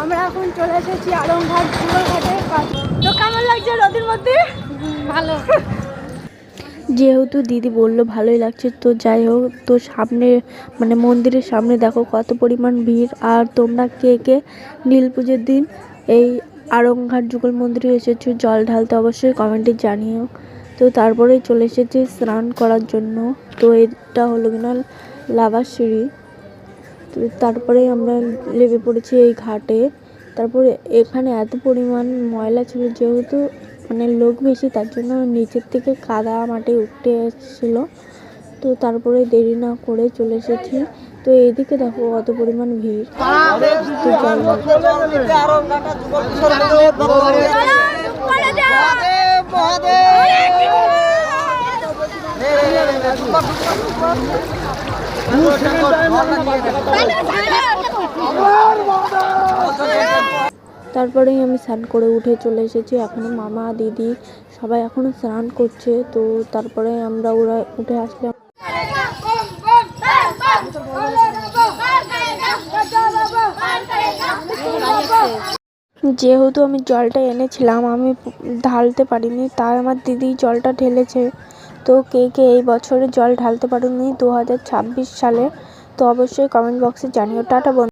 আমরা এখন চলে এসেছি আড়ংঘাট ঘাটের কাছে। তো কেমন লাগছে নদীর মধ্যে? ভালো। যেহেতু দিদি বললো ভালোই লাগছে, তো যাই হোক, তো সামনে মানে মন্দিরের সামনে দেখো কত পরিমাণ ভিড়। আর তোমরা কে কে নীল পুজোর দিন এই আড়ংঘাট যুগল মন্দিরে এসেছো জল ঢালতে অবশ্যই কমেন্টে জানিও। তো তারপরে চলে এসেছে স্নান করার জন্য। তো এটা হলো কিনা লাভার সিঁড়ি। তো তারপরে আমরা লেবে পড়েছি এই ঘাটে। তারপরে এখানে এত পরিমাণ ময়লা ছিল, যেহেতু মানে লোক বেশি, তার জন্য নিচের থেকে কাদা মাটি উঠে এসেছিল। তো তারপরে দেরি না করে চলে এসেছি। তো এইদিকে দেখো কত পরিমাণ ভিড়। তারপরেই আমি স্নান করে উঠে চলে এসেছি। এখনো মামা দিদি সবাই এখনো স্নান করছে। তো তারপরে ওরা উঠে আসলাম। যেহেতু আমি জলটা এনেছিলাম, আমি ঢালতে পারিনি, তাই আমার দিদি জলটা ঢেলেছে। তো কে কে এই বছরে জল ঢালতে পারেনি 2026 সালে, তো অবশ্যই কমেন্ট বক্সে জানিও। টাটা বন্ধু।